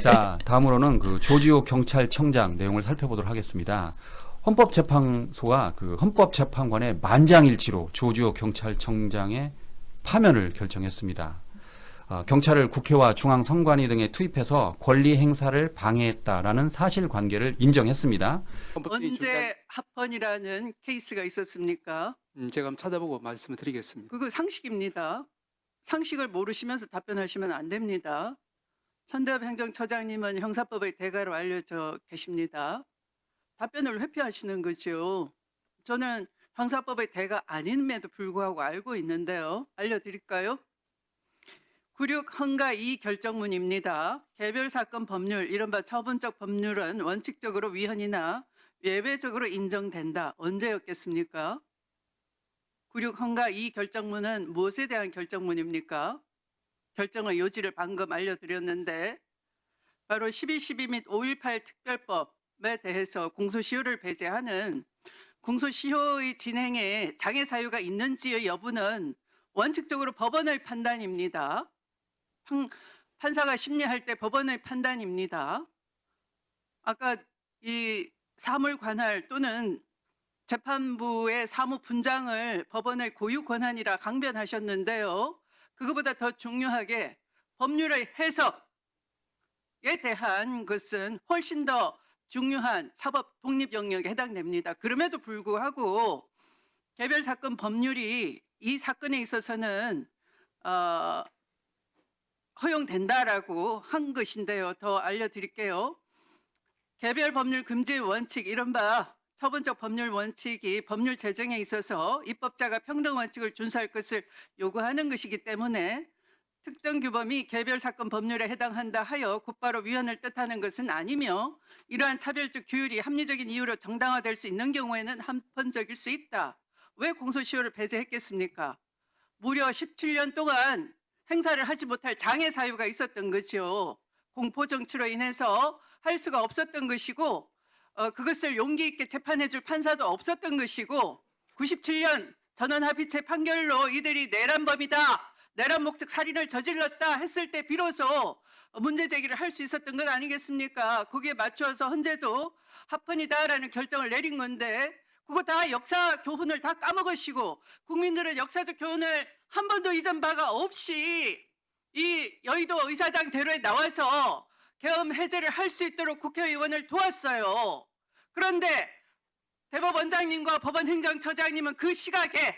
자, 다음으로는 그 조지호 경찰청장 내용을 살펴보도록 하겠습니다. 헌법재판소가 그 헌법재판관의 만장일치로 조지호 경찰청장의 파면을 결정했습니다. 경찰을 국회와 중앙선관위 등에 투입해서 권리 행사를 방해했다라는 사실관계를 인정했습니다. 언제 합헌이라는 케이스가 있었습니까? 제가 한번 찾아보고 말씀을 드리겠습니다. 그거 상식입니다. 상식을 모르시면서 답변하시면 안 됩니다. 천대엽 행정처장님은 형사법의 대가로 알려져 계십니다. 답변을 회피하시는 거죠. 저는 형사법의 대가 아님에도 불구하고 알고 있는데요. 알려드릴까요? 96 헌가 2 결정문입니다. 개별 사건 법률, 이른바 처분적 법률은 원칙적으로 위헌이나 예외적으로 인정된다. 언제였겠습니까? 96 헌가 2 결정문은 무엇에 대한 결정문입니까? 결정의 요지를 방금 알려드렸는데 바로 12.12 및 5.18 특별법에 대해서 공소시효를 배제하는 공소시효의 진행에 장애 사유가 있는지의 여부는 원칙적으로 법원의 판단입니다. 판사가 심리할 때 법원의 판단입니다. 아까 이 사물관할 또는 재판부의 사무분장을 법원의 고유 권한이라 강변하셨는데요. 그것보다 더 중요하게 법률의 해석에 대한 것은 훨씬 더 중요한 사법 독립 영역에 해당됩니다. 그럼에도 불구하고 개별 사건 법률이 이 사건에 있어서는 허용된다라고 한 것인데요. 더 알려드릴게요. 개별 법률 금지 원칙, 이른바 처분적 법률 원칙이 법률 제정에 있어서 입법자가 평등 원칙을 준수할 것을 요구하는 것이기 때문에 특정 규범이 개별 사건 법률에 해당한다 하여 곧바로 위헌을 뜻하는 것은 아니며 이러한 차별적 규율이 합리적인 이유로 정당화될 수 있는 경우에는 합헌적일 수 있다. 왜 공소시효를 배제했겠습니까? 무려 17년 동안 행사를 하지 못할 장애 사유가 있었던 거죠. 공포 정치로 인해서 할 수가 없었던 것이고 그것을 용기 있게 재판해 줄 판사도 없었던 것이고 97년 전원합의체 판결로 이들이 내란범이다, 내란 목적 살인을 저질렀다 했을 때 비로소 문제 제기를 할 수 있었던 것 아니겠습니까? 거기에 맞춰서 헌재도 합헌이다라는 결정을 내린 건데 그거 다 역사 교훈을 다 까먹으시고 국민들은 역사적 교훈을 한 번도 잊은 바가 없이 이 여의도 의사당 대로에 나와서 계엄 해제를 할 수 있도록 국회의원을 도왔어요. 그런데 대법원장님과 법원행정처장님은 그 시각에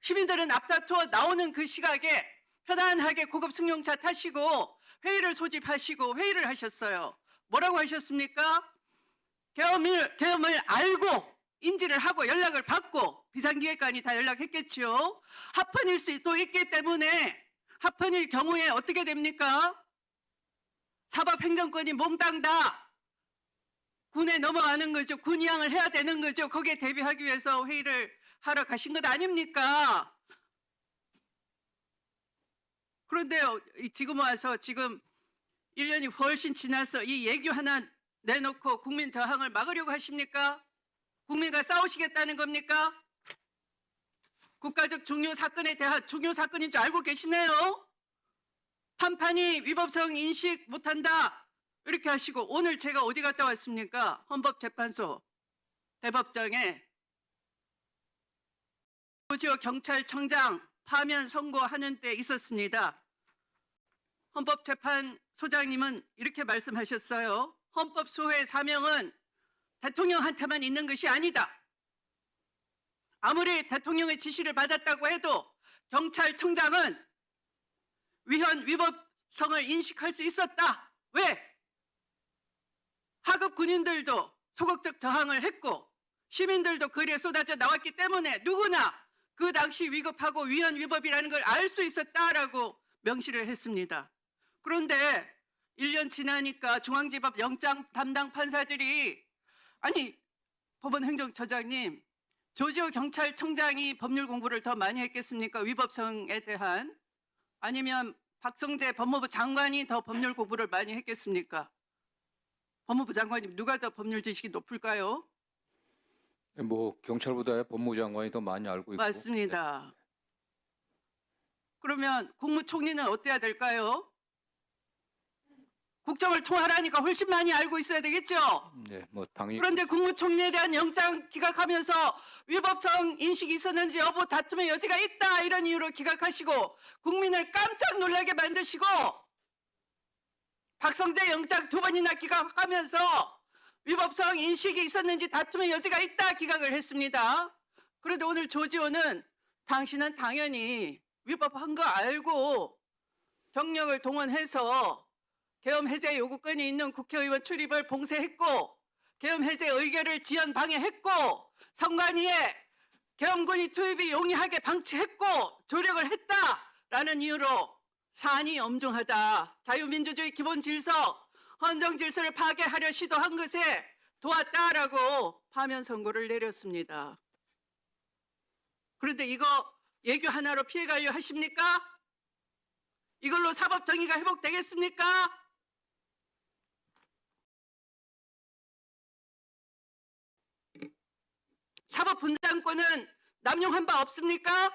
시민들은 앞다투어 나오는 그 시각에 편안하게 고급 승용차 타시고 회의를 소집하시고 회의를 하셨어요. 뭐라고 하셨습니까? 계엄을 알고 인지를 하고 연락을 받고 비상기획관이 다 연락했겠지요. 합헌일 수도 있기 때문에 합헌일 경우에 어떻게 됩니까? 사법행정권이 몽땅 다 군에 넘어가는 거죠. 군의항을 해야 되는 거죠. 거기에 대비하기 위해서 회의를 하러 가신 것 아닙니까? 그런데요, 지금 와서 지금 1년이 훨씬 지나서 이 얘기 하나 내놓고 국민 저항을 막으려고 하십니까? 국민과 싸우시겠다는 겁니까? 국가적 중요 사건에 대한 중요 사건인 줄 알고 계시네요. 판판이 위법성 인식 못한다 이렇게 하시고 오늘 제가 어디 갔다 왔습니까? 헌법재판소 대법정에 조지호 경찰청장 파면 선고하는 때 있었습니다. 헌법재판소장님은 이렇게 말씀하셨어요. 헌법소의 사명은 대통령한테만 있는 것이 아니다. 아무리 대통령의 지시를 받았다고 해도 경찰청장은 위헌 위법성을 인식할 수 있었다. 왜? 하급 군인들도 소극적 저항을 했고 시민들도 거리에 쏟아져 나왔기 때문에 누구나 그 당시 위급하고 위헌 위법이라는 걸 알 수 있었다라고 명시를 했습니다. 그런데 1년 지나니까 중앙지법 영장 담당 판사들이 아니 법원행정처장님 조지호 경찰청장이 법률 공부를 더 많이 했겠습니까? 위법성에 대한 아니면 박성재 법무부 장관이 더 법률 공부를 많이 했겠습니까? 법무부 장관님 누가 더 법률 지식이 높을까요? 뭐 경찰보다 법무부 장관이 더 많이 알고 있고. 맞습니다. 그러면 국무총리는 어때야 될까요? 국정을 통할하니까 훨씬 많이 알고 있어야 되겠죠. 네, 뭐 당연히 그런데 국무총리에 대한 영장 기각하면서 위법성 인식이 있었는지 여부 다툼의 여지가 있다 이런 이유로 기각하시고 국민을 깜짝 놀라게 만드시고 박성재 영장 2번이나 기각하면서 위법성 인식이 있었는지 다툼의 여지가 있다 기각을 했습니다. 그런데 오늘 조지호는 당신은 당연히 위법한 거 알고 병력을 동원해서 계엄 해제 요구권이 있는 국회의원 출입을 봉쇄했고 계엄 해제 의결을 지연 방해했고 선관위에 계엄군이 투입이 용이하게 방치했고 조력을 했다라는 이유로 사안이 엄중하다. 자유민주주의 기본 질서, 헌정 질서를 파괴하려 시도한 것에 도왔다라고 파면 선고를 내렸습니다. 그런데 이거 예규 하나로 피해 관리 하십니까? 이걸로 사법 정의가 회복되겠습니까? 사법 분장권은 남용한 바 없습니까?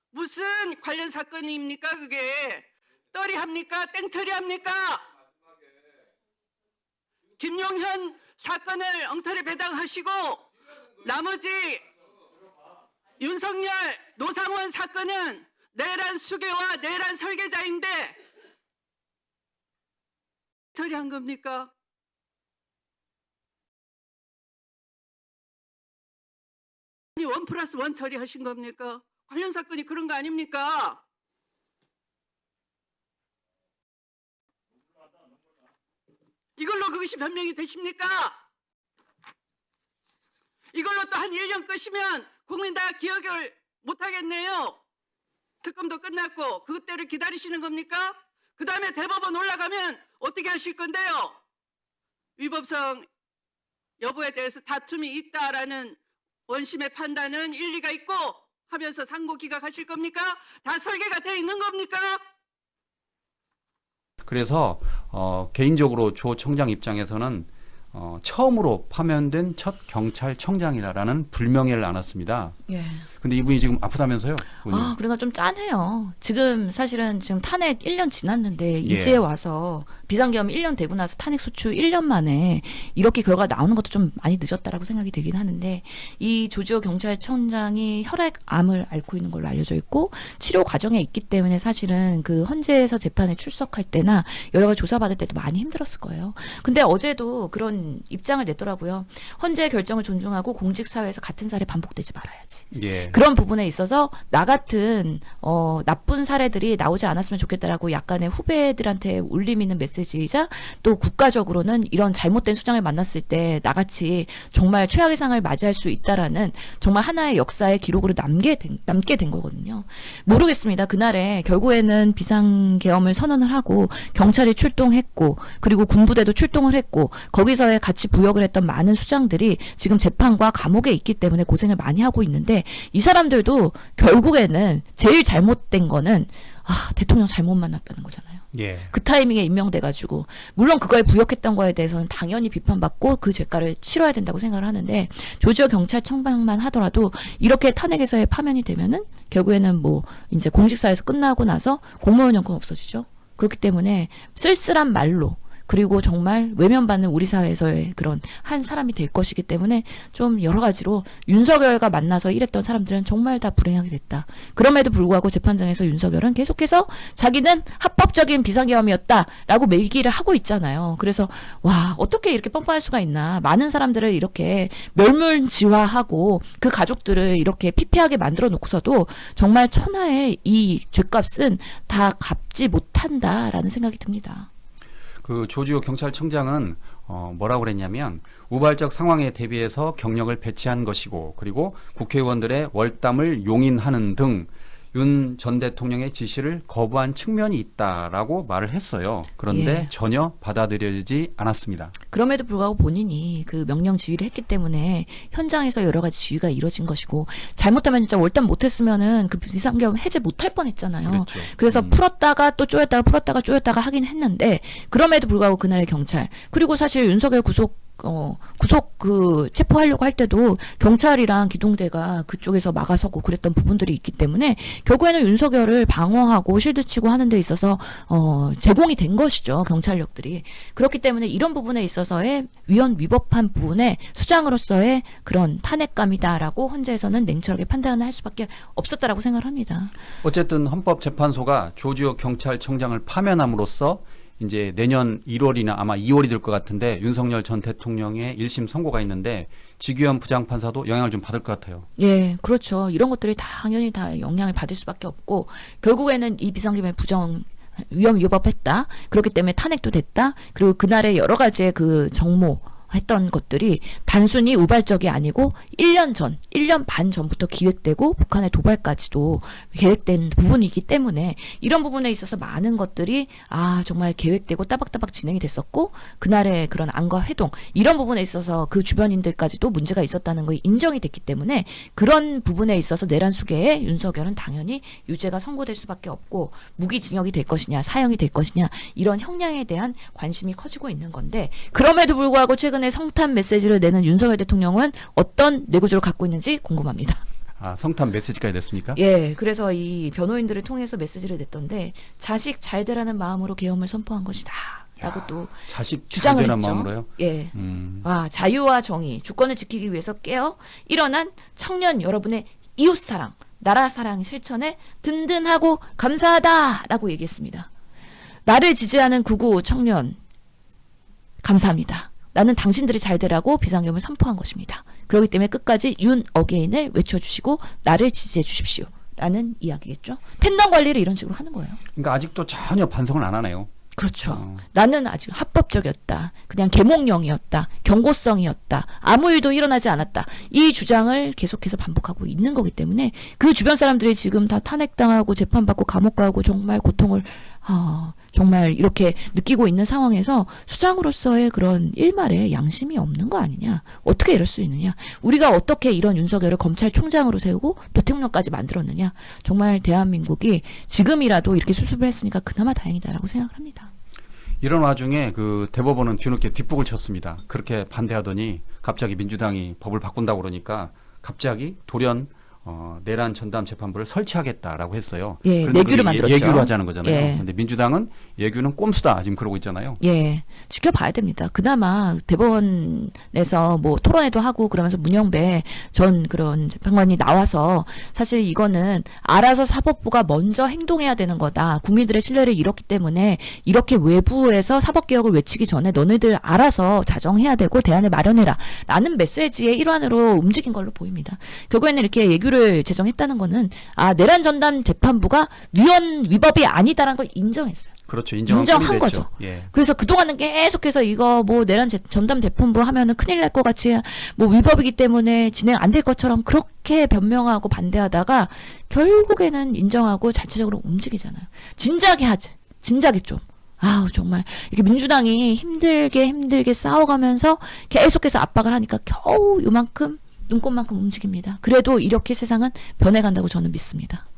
무슨 관련 사건입니까? 그게 떨이 합니까? 땡처리 합니까? 김용현 사건을 엉터리 배당하시고 나머지 윤석열, 노상원 사건은 내란 수괴와 내란 설계자인데 처리한 겁니까? 아니 1+1 처리하신 겁니까? 관련 사건이 그런 거 아닙니까? 이걸로 그것이 변명이 되십니까? 이걸로 또 한 1년 끄시면 국민 다 기억을 못하겠네요. 특검도 끝났고 그때를 기다리시는 겁니까? 그 다음에 대법원 올라가면 어떻게 하실 건데요? 위법성 여부에 대해서 다툼이 있다라는 원심의 판단은 일리가 있고 하면서 상고 기각하실 겁니까? 다 설계가 돼 있는 겁니까? 그래서 개인적으로 조 청장 입장에서는 처음으로 파면된 첫 경찰청장이라는 불명예를 안았습니다. 예. 근데 이분이 지금 아프다면서요? 의원님? 아, 그러니까 좀 짠해요. 지금 사실은 지금 탄핵 1년 지났는데 예. 이제 와서 비상계엄 1년 되고 나서 탄핵 소추 1년 만에 이렇게 결과 나오는 것도 좀 많이 늦었다라고 생각이 들긴 하는데 이 조지호 경찰청장이 혈액암을 앓고 있는 걸로 알려져 있고 치료 과정에 있기 때문에 사실은 그 헌재에서 재판에 출석할 때나 여러 가지 조사받을 때도 많이 힘들었을 거예요. 근데 어제도 그런 입장을 냈더라고요. 헌재 결정을 존중하고 공직사회에서 같은 사례 반복되지 말아야지. 예. 그런 부분에 있어서 나 같은 나쁜 사례들이 나오지 않았으면 좋겠다라고 약간의 후배들한테 울림 있는 메시지이자 또 국가적으로는 이런 잘못된 수장을 만났을 때 나같이 정말 최악의 상을 맞이할 수 있다라는 정말 하나의 역사의 기록으로 남게 된 거거든요. 모르겠습니다. 그날에 결국에는 비상계엄을 선언을 하고 경찰이 출동했고 그리고 군부대도 출동을 했고 거기서의 같이 부역을 했던 많은 수장들이 지금 재판과 감옥에 있기 때문에 고생을 많이 하고 있는데 이 사람들도 결국에는 제일 잘못된 거는 대통령 잘못 만났다는 거잖아요. 예. 그 타이밍에 임명돼가지고 물론 그거에 부역했던 거에 대해서는 당연히 비판받고 그 죄가를 치러야 된다고 생각을 하는데 조지호 경찰청장만 하더라도 이렇게 탄핵에서의 파면이 되면은 결국에는 뭐 이제 공직사에서 끝나고 나서 공무원 연금 없어지죠. 그렇기 때문에 쓸쓸한 말로 그리고 정말 외면받는 우리 사회에서의 그런 한 사람이 될 것이기 때문에 좀 여러 가지로 윤석열과 만나서 일했던 사람들은 정말 다 불행하게 됐다. 그럼에도 불구하고 재판장에서 윤석열은 계속해서 자기는 합법적인 비상계엄이었다라고 매기를 하고 있잖아요. 그래서 와 어떻게 이렇게 뻔뻔할 수가 있나. 많은 사람들을 이렇게 멸물지화하고 그 가족들을 이렇게 피폐하게 만들어 놓고서도 정말 천하의 이 죗값은 다 갚지 못한다라는 생각이 듭니다. 그 조지호 경찰청장은 뭐라고 그랬냐면 우발적 상황에 대비해서 경력을 배치한 것이고 그리고 국회의원들의 월담을 용인하는 등 윤 전 대통령의 지시를 거부한 측면이 있다라고 말을 했어요. 그런데 예. 전혀 받아들여지지 않았습니다. 그럼에도 불구하고 본인이 그 명령 지휘를 했기 때문에 현장에서 여러 가지 지휘가 이루어진 것이고 잘못하면 진짜 월담 못했으면은 그 비상계엄 해제 못할 뻔했잖아요. 그렇죠. 그래서 풀었다가 또 쪼였다가 풀었다가 쪼였다가 하긴 했는데 그럼에도 불구하고 그날의 경찰 그리고 사실 윤석열 구속 구속 체포하려고 할 때도 경찰이랑 기동대가 그쪽에서 막아서고 그랬던 부분들이 있기 때문에 결국에는 윤석열을 방어하고 실드치고 하는 데 있어서 제공이 된 것이죠. 경찰력들이. 그렇기 때문에 이런 부분에 있어서의 위헌 위법한 부분에 수장으로서의 그런 탄핵감이다라고 헌재에서는 냉철하게 판단을 할 수밖에 없었다라고 생각을 합니다. 어쨌든 헌법재판소가 조지호 경찰청장을 파면함으로써 이제 내년 1월이나 아마 2월이 될 것 같은데 윤석열 전 대통령의 1심 선고가 있는데 지규현 부장판사도 영향을 좀 받을 것 같아요. 예, 그렇죠. 이런 것들이 당연히 다 영향을 받을 수밖에 없고 결국에는 이 비상계엄의 부정 위헌 위법했다. 그렇기 때문에 탄핵도 됐다. 그리고 그날의 여러 가지의 그 정모 했던 것들이 단순히 우발적이 아니고 1년 반 전부터 기획되고 북한의 도발까지도 계획된 부분이기 때문에 이런 부분에 있어서 많은 것들이 정말 계획되고 따박따박 진행이 됐었고 그날의 그런 안과 회동 이런 부분에 있어서 그 주변인들까지도 문제가 있었다는 것이 인정이 됐기 때문에 그런 부분에 있어서 내란 수계에 윤석열은 당연히 유죄가 선고될 수밖에 없고 무기징역이 될 것이냐 사형이 될 것이냐 이런 형량에 대한 관심이 커지고 있는 건데 그럼에도 불구하고 최근에 성탄 메시지를 내는 윤석열 대통령은 어떤 뇌구조를 갖고 있는지 궁금합니다. 성탄 메시지까지 냈습니까? 예, 그래서 이 변호인들을 통해서 메시지를 냈던데 자식 잘 되라는 마음으로 계엄을 선포한 것이다. 라고 또 자식 주장을 잘 되라는 했죠. 마음으로요? 예. 자유와 정의, 주권을 지키기 위해서 깨어 일어난 청년 여러분의 이웃사랑, 나라사랑 실천에 든든하고 감사하다라고 얘기했습니다. 나를 지지하는 구구 청년 감사합니다. 나는 당신들이 잘 되라고 비상계엄을 선포한 것입니다. 그렇기 때문에 끝까지 윤 어게인을 외쳐주시고 나를 지지해 주십시오. 라는 이야기겠죠. 팬덤 관리를 이런 식으로 하는 거예요. 그러니까 아직도 전혀 반성을 안 하네요. 그렇죠. 나는 아직 합법적이었다. 그냥 계몽령이었다. 경고성이었다. 아무 일도 일어나지 않았다. 이 주장을 계속해서 반복하고 있는 거기 때문에 그 주변 사람들이 지금 다 탄핵당하고 재판받고 감옥 가고 정말 고통을 정말 이렇게 느끼고 있는 상황에서 수장으로서의 그런 일말에 양심이 없는 거 아니냐. 어떻게 이럴 수 있느냐. 우리가 어떻게 이런 윤석열을 검찰총장으로 세우고 대통령까지 만들었느냐. 정말 대한민국이 지금이라도 이렇게 수습을 했으니까 그나마 다행이다라고 생각을 합니다. 이런 와중에 그 대법원은 뒤늦게 뒷북을 쳤습니다. 그렇게 반대하더니 갑자기 민주당이 법을 바꾼다고 그러니까 갑자기 돌연 내란 전담 재판부를 설치하겠다라고 했어요. 예, 그런데 내규를 그게 만들었죠. 예규로 하자는 거잖아요. 예. 그런데 민주당은 예규는 꼼수다 지금 그러고 있잖아요. 예, 지켜봐야 됩니다. 그나마 대법원에서 뭐 토론회도 하고 그러면서 문영배 전 그런 재판관이 나와서 사실 이거는 알아서 사법부가 먼저 행동해야 되는 거다. 국민들의 신뢰를 잃었기 때문에 이렇게 외부에서 사법개혁을 외치기 전에 너네들 알아서 자정해야 되고 대안을 마련해라. 라는 메시지의 일환으로 움직인 걸로 보입니다. 결국에는 이렇게 예규를 제정했다는 거는 내란 전담 재판부가 위헌 위법이 아니다라는 걸 인정했어요. 그렇죠. 인정한 꼴이 됐죠. 거죠. 예. 그래서 그동안은 계속해서 이거 뭐 내란 전담 재판부 하면은 큰일 날 것 같이 뭐 위법이기 때문에 진행 안 될 것처럼 그렇게 변명하고 반대하다가 결국에는 인정하고 자체적으로 움직이잖아요. 진작에 하지. 진작에 좀. 정말 이렇게 민주당이 힘들게 싸워가면서 계속해서 압박을 하니까 겨우 요만큼 눈꽃만큼 움직입니다. 그래도 이렇게 세상은 변해간다고 저는 믿습니다.